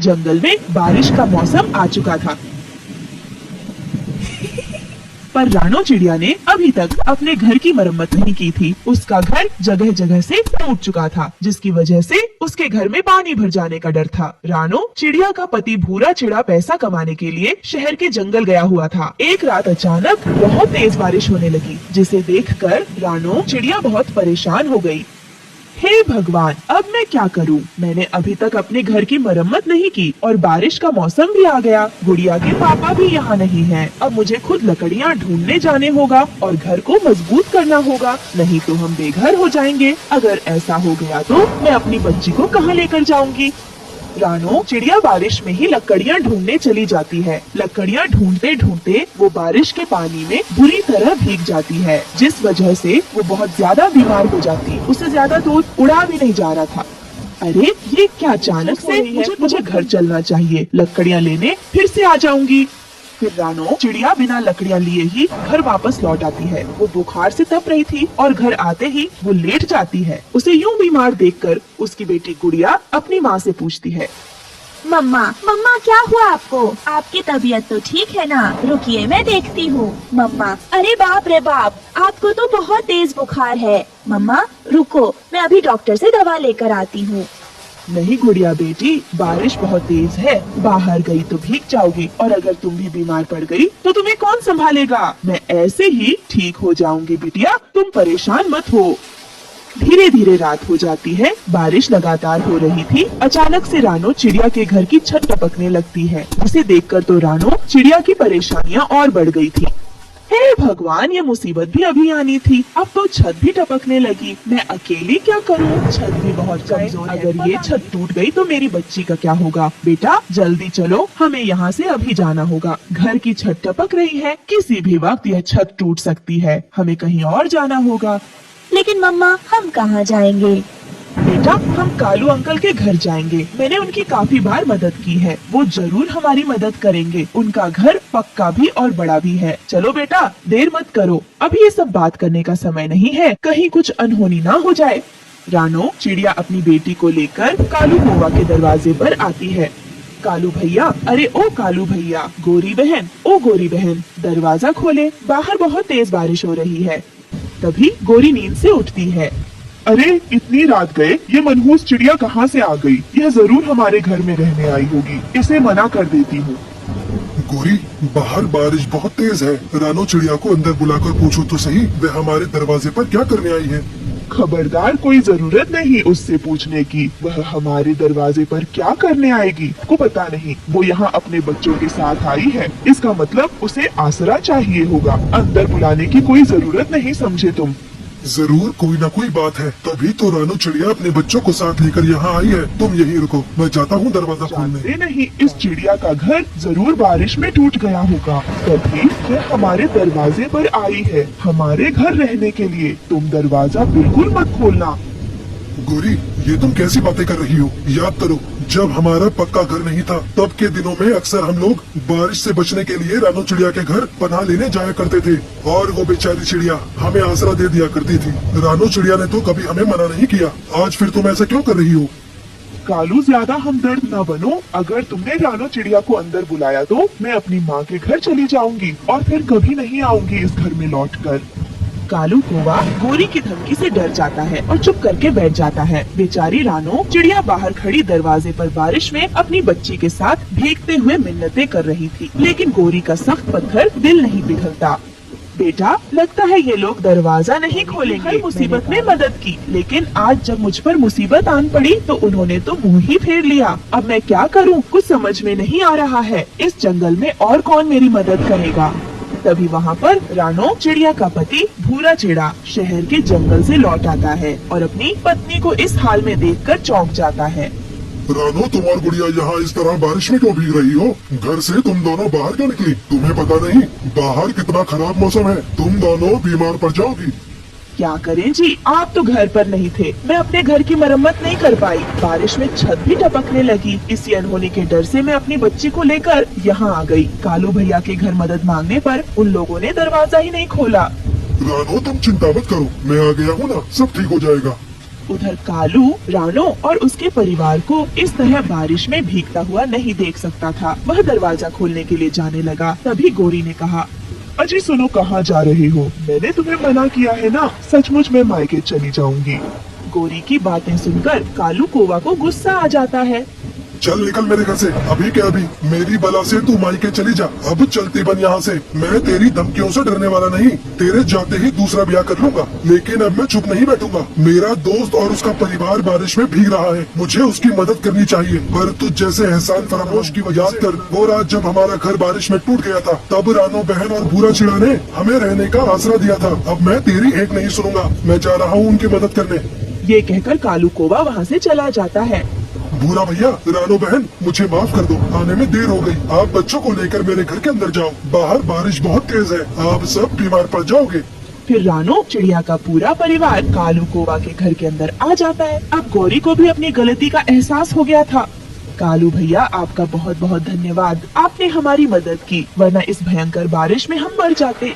जंगल में बारिश का मौसम आ चुका था, पर रानो चिड़िया ने अभी तक अपने घर की मरम्मत नहीं की थी। उसका घर जगह जगह से टूट चुका था, जिसकी वजह से उसके घर में पानी भर जाने का डर था। रानो चिड़िया का पति भूरा चिड़ा पैसा कमाने के लिए शहर के जंगल गया हुआ था। एक रात अचानक बहुत तेज बारिश होने लगी, जिसे देखकर रानो चिड़िया बहुत परेशान हो गई। हे भगवान, अब मैं क्या करूं? मैंने अभी तक अपने घर की मरम्मत नहीं की और बारिश का मौसम भी आ गया। गुड़िया के पापा भी यहाँ नहीं हैं। अब मुझे खुद लकड़ियाँ ढूंढने जाने होगा और घर को मजबूत करना होगा, नहीं तो हम बेघर हो जाएंगे। अगर ऐसा हो गया तो मैं अपनी बच्ची को कहाँ लेकर जाऊंगी? रानो चिड़िया बारिश में ही लकड़ियाँ ढूंढने चली जाती है। लकड़ियाँ ढूंढते ढूंढते वो बारिश के पानी में बुरी तरह भीग जाती है, जिस वजह से वो बहुत ज्यादा बीमार हो जाती। उसे ज्यादा दूर उड़ा भी नहीं जा रहा था। अरे ये क्या अचानक से? मुझे घर चलना चाहिए। लकड़ियाँ लेने फिर से आ जाऊंगी। फिर रानो चिड़िया बिना लकड़ियाँ लिए ही घर वापस लौट आती है। वो बुखार से तप रही थी और घर आते ही वो लेट जाती है। उसे यूं बीमार देखकर उसकी बेटी गुड़िया अपनी माँ से पूछती है, मम्मा मम्मा क्या हुआ आपको? आपकी तबीयत तो ठीक है ना? रुकिए मैं देखती हूँ। मम्मा, अरे बाप रे बाप, आपको तो बहुत तेज बुखार है। मम्मा रुको, मैं अभी डॉक्टर से दवा लेकर आती हूँ। नहीं गुड़िया बेटी, बारिश बहुत तेज है, बाहर गई तो भीग जाओगी और अगर तुम भी बीमार पड़ गई तो तुम्हें कौन संभालेगा? मैं ऐसे ही ठीक हो जाऊंगी बिटिया, तुम परेशान मत हो। धीरे धीरे रात हो जाती है। बारिश लगातार हो रही थी। अचानक से रानो चिड़िया के घर की छत टपकने लगती है। उसे देखकर तो रानो चिड़िया की परेशानियां और बढ़ गई थी। हे भगवान, ये मुसीबत भी अभी आनी थी। अब तो छत भी टपकने लगी। मैं अकेली क्या करूं? छत भी बहुत कमजोर है। अगर ये छत टूट गई तो मेरी बच्ची का क्या होगा? बेटा जल्दी चलो, हमें यहाँ से अभी जाना होगा। घर की छत टपक रही है, किसी भी वक्त यह छत टूट सकती है। हमें कहीं और जाना होगा। लेकिन मम्मा, हम कहाँ जाएंगे? बेटा हम कालू अंकल के घर जाएंगे। मैंने उनकी काफी बार मदद की है, वो जरूर हमारी मदद करेंगे। उनका घर पक्का भी और बड़ा भी है। चलो बेटा देर मत करो, अभी ये सब बात करने का समय नहीं है, कहीं कुछ अनहोनी ना हो जाए। रानो चिड़िया अपनी बेटी को लेकर कालू कौवा के दरवाजे पर आती है। कालू भैया, अरे ओ कालू भैया, गोरी बहन, ओ गोरी बहन, दरवाजा खोले, बाहर बहुत तेज बारिश हो रही है। तभी गोरी नींद से उठती है। अरे इतनी रात गए, ये मनहूस चिड़िया कहाँ से आ गई? यह जरूर हमारे घर में रहने आई होगी। इसे मना कर देती हूँ। गोरी, बाहर बारिश बहुत तेज है। रानो चिड़िया को अंदर बुलाकर पूछो तो सही, वह हमारे दरवाजे पर क्या करने आई है? खबरदार, कोई जरूरत नहीं उससे पूछने की। वह हमारे दरवाजे पर क्या करने आएगी को पता नहीं। वो यहाँ अपने बच्चों के साथ आई है, इसका मतलब उसे आसरा चाहिए होगा। अंदर बुलाने की कोई जरूरत नहीं, समझे तुम? जरूर कोई ना कोई बात है, तभी तो रानो चिड़िया अपने बच्चों को साथ लेकर यहाँ आई है। तुम यहीं रुको, मैं जाता हूँ दरवाजा खोलने। जानते नहीं, इस चिड़िया का घर जरूर बारिश में टूट गया होगा, तभी वह हमारे दरवाजे पर आई है हमारे घर रहने के लिए। तुम दरवाजा बिल्कुल मत खोलना। गोरी, ये तुम कैसी बातें कर रही हो? याद करो, जब हमारा पक्का घर नहीं था तब के दिनों में अक्सर हम लोग बारिश से बचने के लिए रानो चिड़िया के घर पनाह लेने जाया करते थे और वो बेचारी चिड़िया हमें आसरा दे दिया करती थी। रानो चिड़िया ने तो कभी हमें मना नहीं किया। आज फिर तुम ऐसा क्यों कर रही हो? कालू, ज्यादा हमदर्द न बनो। अगर तुमने रानो चिड़िया को अंदर बुलाया तो मैं अपनी माँ के घर चली जाऊंगी और फिर कभी नहीं आऊंगी इस घर में लौटकर। कालू कौवा गोरी की धमकी से डर जाता है और चुप करके बैठ जाता है। बेचारी रानो चिड़िया बाहर खड़ी दरवाजे पर बारिश में अपनी बच्ची के साथ भीगते हुए मिन्नतें कर रही थी, लेकिन गोरी का सख्त पत्थर दिल नहीं पिघलता। बेटा लगता है ये लोग दरवाजा नहीं खोलेंगे। हर मुसीबत में मदद की, लेकिन आज जब मुझ पर मुसीबत आन पड़ी तो उन्होंने तो मुंह ही फेर लिया। अब मैं क्या करूं? कुछ समझ में नहीं आ रहा है। इस जंगल में और कौन मेरी मदद करेगा? तभी वहाँ पर रानो चिड़िया का पति भूरा चिड़ा शहर के जंगल से लौट आता है और अपनी पत्नी को इस हाल में देखकर चौंक जाता है। रानो, तुम और गुड़िया यहाँ इस तरह बारिश में क्यों भीग रही हो? घर से तुम दोनों बाहर क्यों निकली? तुम्हें पता नहीं बाहर कितना खराब मौसम है, तुम दोनों बीमार पड़ जाओगी। क्या करें जी, आप तो घर पर नहीं थे। मैं अपने घर की मरम्मत नहीं कर पाई। बारिश में छत भी टपकने लगी। इसी अनहोनी के डर से मैं अपनी बच्ची को लेकर यहाँ आ गई। कालू भैया के घर मदद मांगने पर उन लोगों ने दरवाजा ही नहीं खोला। रानो, तुम चिंता मत करो, मैं आ गया हूँ ना, सब ठीक हो जाएगा। उधर कालू रानो और उसके परिवार को इस तरह बारिश में भीगता हुआ नहीं देख सकता था। वह दरवाजा खोलने के लिए जाने लगा, तभी गोरी ने कहा, अजी सुनो, कहाँ जा रहे हो? मैंने तुम्हें मना किया है ना, सचमुच मैं मायके चली जाऊंगी। गोरी की बातें सुनकर कालू कौवा को गुस्सा आ जाता है। चल निकल मेरे घर से, अभी के अभी। मेरी बला से तू मायके चली जा। अब चलती बन यहाँ से। मैं तेरी धमकियों से डरने वाला नहीं। तेरे जाते ही दूसरा ब्याह कर लूंगा, लेकिन अब मैं चुप नहीं बैठूंगा। मेरा दोस्त और उसका परिवार बारिश में भीग रहा है, मुझे उसकी मदद करनी चाहिए। पर तुझ जैसे एहसान फरामोश की याद कर, वो रात जब हमारा घर बारिश में टूट गया था, तब रानो बहन और भूरा चिड़ा ने हमें रहने का आसरा दिया था। अब मैं तेरी एक नहीं सुनूंगा, मैं जा रहा हूँ उनकी मदद करने। ये कहकर कालू कौवा वहाँ से चला जाता है। भूरा भैया, रानो बहन, मुझे माफ कर दो, आने में देर हो गई। आप बच्चों को लेकर मेरे घर के अंदर जाओ, बाहर बारिश बहुत तेज है, आप सब बीमार पड़ जाओगे। फिर रानो चिड़िया का पूरा परिवार कालू कौवा के घर के अंदर आ जाता है। अब गौरी को भी अपनी गलती का एहसास हो गया था। कालू भैया, आपका बहुत बहुत धन्यवाद, आपने हमारी मदद की, वरना इस भयंकर बारिश में हम मर जाते।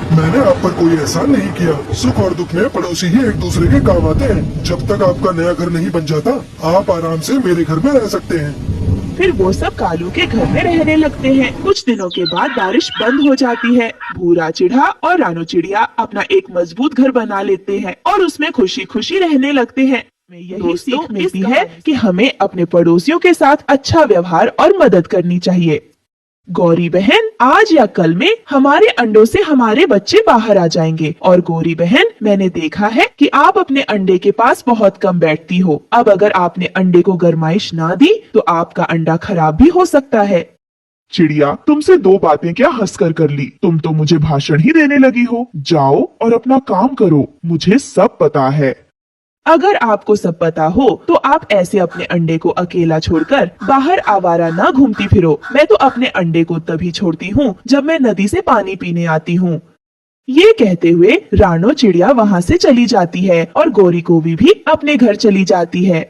मैंने आप पर कोई एहसान नहीं किया। सुख और दुख में पड़ोसी ही एक दूसरे के काम आते हैं। जब तक आपका नया घर नहीं बन जाता, आप आराम से मेरे घर में रह सकते हैं। फिर वो सब कालू के घर में रहने लगते हैं। कुछ दिनों के बाद बारिश बंद हो जाती है। भूरा चिढ़ा और रानो चिड़िया अपना एक मजबूत घर बना लेते हैं और उसमें खुशी खुशी रहने लगते हैं। हमें यही सीख मिलती है कि हमें अपने पड़ोसियों के साथ अच्छा व्यवहार और मदद करनी चाहिए। गौरी बहन, आज या कल में हमारे अंडों से हमारे बच्चे बाहर आ जाएंगे। और गौरी बहन, मैंने देखा है कि आप अपने अंडे के पास बहुत कम बैठती हो। अब अगर आपने अंडे को गरमाइश ना दी तो आपका अंडा खराब भी हो सकता है। चिड़िया, तुमसे दो बातें क्या हंसकर कर ली? तुम तो मुझे भाषण ही देने लगी हो। जाओ और अपना काम करो, मुझे सब पता है। अगर आपको सब पता हो तो आप ऐसे अपने अंडे को अकेला छोड़कर बाहर आवारा ना घूमती फिरो। मैं तो अपने अंडे को तभी छोड़ती हूँ जब मैं नदी से पानी पीने आती हूँ। ये कहते हुए रानो चिड़िया वहाँ से चली जाती है और गौरी कौवी भी अपने घर चली जाती है।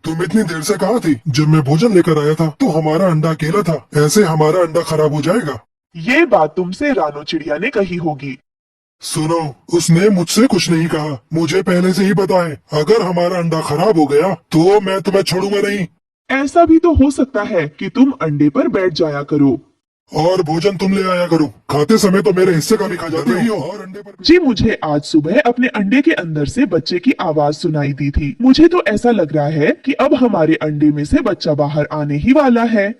तुम इतनी देर से कहाँ थी? जब मैं भोजन लेकर आया था तो हमारा अंडा अकेला था। ऐसे हमारा अंडा खराब हो जाएगा। ये बात तुमसे रानो चिड़िया ने कही होगी। सुनो, उसने मुझसे कुछ नहीं कहा, मुझे पहले से ही पता है। अगर हमारा अंडा खराब हो गया तो मैं तुम्हें छोड़ूंगा नहीं। ऐसा भी तो हो सकता है कि तुम अंडे पर बैठ जाया करो और भोजन तुम ले आया करो। खाते समय तो मेरे हिस्से का भी खा जाते हो और अंडे पर जी। मुझे आज सुबह अपने अंडे के अंदर से बच्चे की आवाज सुनाई दी थी। मुझे तो ऐसा लग रहा है कि अब हमारे अंडे में से बच्चा बाहर आने ही वाला है।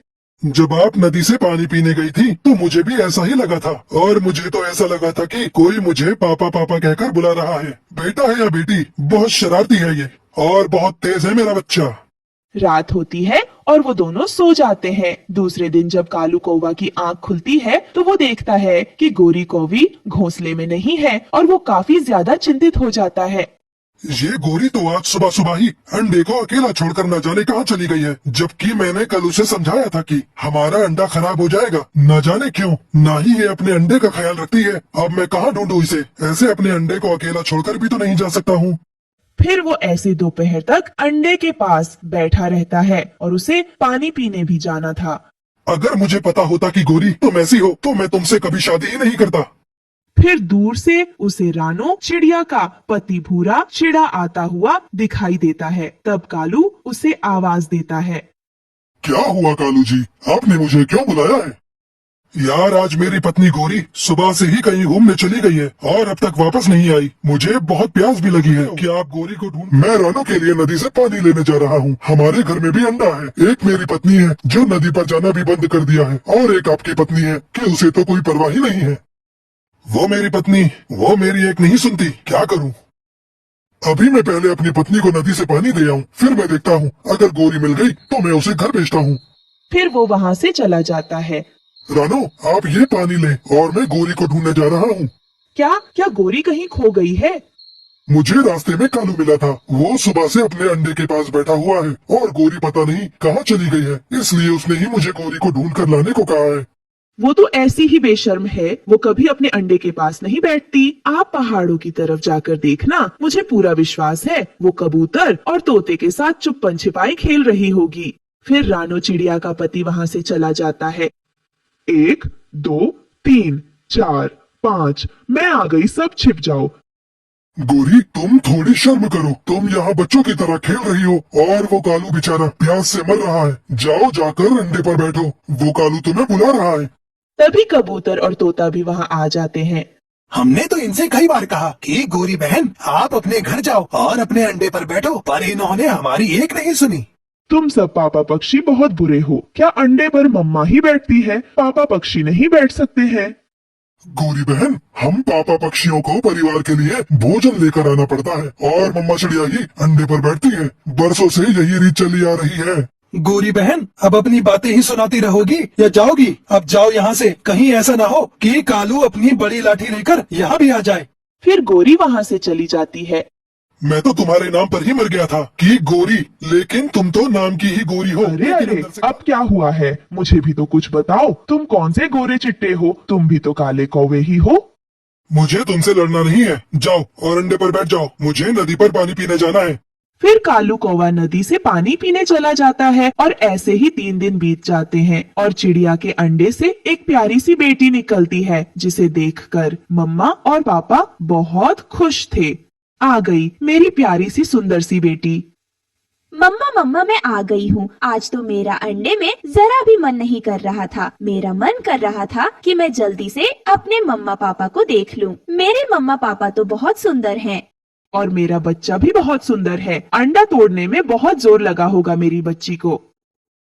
जब आप नदी से पानी पीने गई थी तो मुझे भी ऐसा ही लगा था। और मुझे तो ऐसा लगा था कि कोई मुझे पापा पापा कहकर बुला रहा है। बेटा है या बेटी, बहुत शरारती है ये और बहुत तेज है मेरा बच्चा। रात होती है और वो दोनों सो जाते हैं। दूसरे दिन जब कालू कौवा की आंख खुलती है तो वो देखता है कि गोरी कौवी घोंसले में नहीं है और वो काफी ज्यादा चिंतित हो जाता है। ये गोरी तो आज सुबह सुबह ही अंडे को अकेला छोड़कर न जाने कहाँ चली गई है, जबकि मैंने कल उसे समझाया था कि हमारा अंडा खराब हो जाएगा। न जाने क्यों ना ही ये अपने अंडे का ख्याल रखती है। अब मैं कहाँ ढूंढूं इसे? ऐसे अपने अंडे को अकेला छोड़कर भी तो नहीं जा सकता हूँ। फिर वो ऐसे दोपहर तक अंडे के पास बैठा रहता है और उसे पानी पीने भी जाना था। अगर मुझे पता होता कि गोरी तुम ऐसी हो तो मैं तुमसे कभी शादी ही नहीं करता। फिर दूर से उसे रानो चिड़िया का पति भूरा चिड़ा आता हुआ दिखाई देता है। तब कालू उसे आवाज देता है। क्या हुआ कालू जी, आपने मुझे क्यों बुलाया है? यार, आज मेरी पत्नी गोरी सुबह से ही कहीं घूमने चली गई है और अब तक वापस नहीं आई। मुझे बहुत प्यास भी लगी है। क्या आप गोरी को ढूंढ? मैं रानो के लिए नदी से पानी लेने जा रहा हूँ। हमारे घर में भी अंडा है। एक मेरी पत्नी है जो नदी पर जाना भी बंद कर दिया है और एक आपकी पत्नी है कि उसे तो कोई परवाह ही नहीं है। वो मेरी पत्नी, वो मेरी एक नहीं सुनती। क्या करूं? अभी मैं पहले अपनी पत्नी को नदी से पानी दे आऊं, फिर मैं देखता हूं। अगर गोरी मिल गई तो मैं उसे घर भेजता हूं। फिर वो वहाँ से चला जाता है। रानो, आप ये पानी लें और मैं गोरी को ढूंढने जा रहा हूँ। क्या गोरी कहीं खो गई है? मुझे रास्ते में कालू मिला था। वो सुबह से अपने अंडे के पास बैठा हुआ है और गोरी पता नहीं कहाँ चली गई है, इसलिए उसने ही मुझे गोरी को ढूंढ कर लाने को कहा है। वो तो ऐसी ही बेशर्म है, वो कभी अपने अंडे के पास नहीं बैठती। आप पहाड़ों की तरफ जाकर देखना, मुझे पूरा विश्वास है वो कबूतर और तोते के साथ चुप्पन छिपाई खेल रही होगी। फिर रानो चिड़िया का पति वहाँ से चला जाता है। 1 2 3 4 5, मैं आ गई, सब छिप जाओ। गोरी, तुम थोड़ी शर्म करो। तुम यहाँ बच्चों की तरह खेल रही हो और वो कालू बेचारा प्यास से मर रहा है। जाओ जाकर अंडे पर बैठो, वो कालू तुम्हें बुला रहा है। तभी कबूतर और तोता भी वहाँ आ जाते हैं। हमने तो इनसे कई बार कहा कि गोरी बहन आप अपने घर जाओ और अपने अंडे पर बैठो, पर इन्होंने हमारी एक नहीं सुनी। तुम सब पापा पक्षी बहुत बुरे हो। क्या अंडे पर मम्मा ही बैठती है, पापा पक्षी नहीं बैठ सकते हैं? गोरी बहन, हम पापा पक्षियों को परिवार के लिए भोजन लेकर आना पड़ता है और मम्मा चिड़िया ही अंडे पर बैठती है। बरसों से यही रीत चली आ रही है। गोरी बहन अब अपनी बातें ही सुनाती रहोगी या जाओगी? अब जाओ यहाँ से, कहीं ऐसा ना हो कि कालू अपनी बड़ी लाठी लेकर यहाँ भी आ जाए। फिर गोरी वहाँ से चली जाती है। मैं तो तुम्हारे नाम पर ही मर गया था कि गोरी, लेकिन तुम तो नाम की ही गोरी हो। अरे लेकिन अरे, अंदर से- अब क्या हुआ है? मुझे भी तो कुछ बताओ। तुम कौन से गोरे चिट्टे हो? तुम भी तो काले कौवे ही हो। मुझे तुमसे लड़ना नहीं है। जाओ और अंडे पर बैठ जाओ, मुझे नदी पर पानी पीने जाना है। फिर कालू कौवा नदी से पानी पीने चला जाता है और ऐसे ही 3 दिन बीत जाते हैं और चिड़िया के अंडे से एक प्यारी सी बेटी निकलती है, जिसे देखकर मम्मा और पापा बहुत खुश थे। आ गई मेरी प्यारी सी सुंदर सी बेटी। मम्मा मम्मा मैं आ गई हूँ। आज तो मेरा अंडे में जरा भी मन नहीं कर रहा था। मेरा मन कर रहा था कि मैं जल्दी से अपने मम्मा पापा को देख लूं। मेरे मम्मा पापा तो बहुत सुंदर हैं। और मेरा बच्चा भी बहुत सुंदर है। अंडा तोड़ने में बहुत जोर लगा होगा मेरी बच्ची को।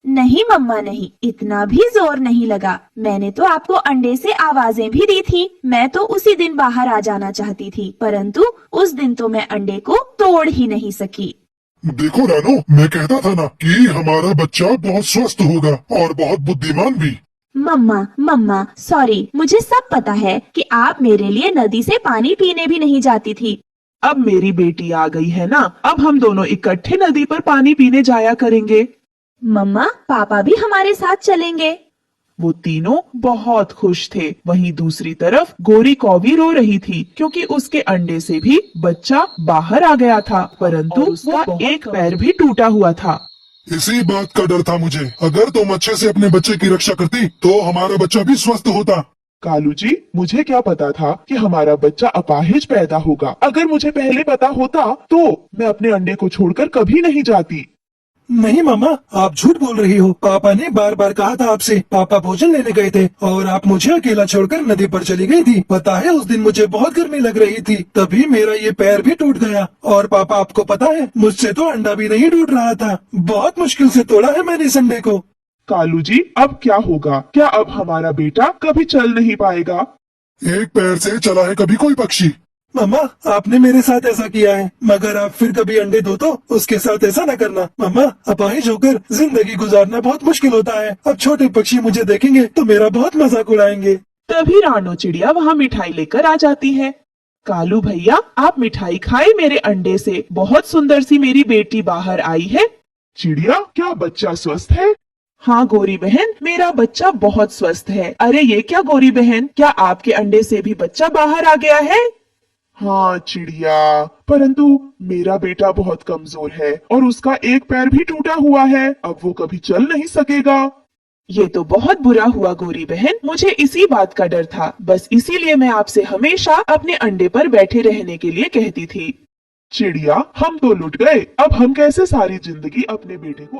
नहीं मम्मा नहीं, इतना भी जोर नहीं लगा। मैंने तो आपको अंडे से आवाजें भी दी थी। मैं तो उसी दिन बाहर आ जाना चाहती थी, परंतु उस दिन तो मैं अंडे को तोड़ ही नहीं सकी। देखो रानो, मैं कहता था ना कि हमारा बच्चा बहुत स्वस्थ होगा और बहुत बुद्धिमान भी। मम्मा मम्मा सॉरी, मुझे सब पता है कि आप मेरे लिए नदी से पानी पीने भी नहीं जाती थी। अब मेरी बेटी आ गई है ना, अब हम दोनों इकट्ठे नदी पर पानी पीने जाया करेंगे। मम्मा पापा भी हमारे साथ चलेंगे। वो तीनों बहुत खुश थे। वहीं दूसरी तरफ गोरी कौवी रो रही थी क्योंकि उसके अंडे से भी बच्चा बाहर आ गया था, परंतु उसका एक पैर भी टूटा हुआ था। इसी बात का डर था मुझे। अगर तुम अच्छे से अपने बच्चे की रक्षा करती तो हमारा बच्चा भी स्वस्थ होता। कालू जी, मुझे क्या पता था कि हमारा बच्चा अपाहिज पैदा होगा। अगर मुझे पहले पता होता तो मैं अपने अंडे को छोड़कर कभी नहीं जाती। नहीं मामा, आप झूठ बोल रही हो। पापा ने बार बार कहा था आपसे। पापा भोजन लेने गए थे और आप मुझे अकेला छोड़कर नदी पर चली गई थी। पता है उस दिन मुझे बहुत गर्मी लग रही थी, तभी मेरा ये पैर भी टूट गया। और पापा आपको पता है मुझसे तो अंडा भी नहीं टूट रहा था। बहुत मुश्किल से तोड़ा है मैंने इस अंडे को। कालू जी, अब क्या होगा? क्या अब हमारा बेटा कभी चल नहीं पाएगा? एक पैर से चला है कभी कोई पक्षी। मम्मा आपने मेरे साथ ऐसा किया है, मगर आप फिर कभी अंडे दो तो उसके साथ ऐसा न करना। मम्मा अपाहिज होकर जिंदगी गुजारना बहुत मुश्किल होता है। अब छोटे पक्षी मुझे देखेंगे तो मेरा बहुत मजाक उड़ाएंगे। तभी रानो चिड़िया वहाँ मिठाई लेकर आ जाती है। कालू भैया, आप मिठाई खाए मेरे अंडे से। बहुत सुंदर सी मेरी बेटी बाहर आई है। चिड़िया, क्या बच्चा स्वस्थ है? हाँ गोरी बहन, मेरा बच्चा बहुत स्वस्थ है। अरे ये क्या गोरी बहन, क्या आपके अंडे से भी बच्चा बाहर आ गया है? हाँ चिड़िया, परंतु मेरा बेटा बहुत कमजोर है और उसका एक पैर भी टूटा हुआ है। अब वो कभी चल नहीं सकेगा। ये तो बहुत बुरा हुआ गोरी बहन, मुझे इसी बात का डर था। बस इसीलिए मैं आपसे हमेशा अपने अंडे पर बैठे रहने के लिए कहती थी। चिड़िया, हम तो लुट गए। अब हम कैसे सारी जिंदगी अपने बेटे को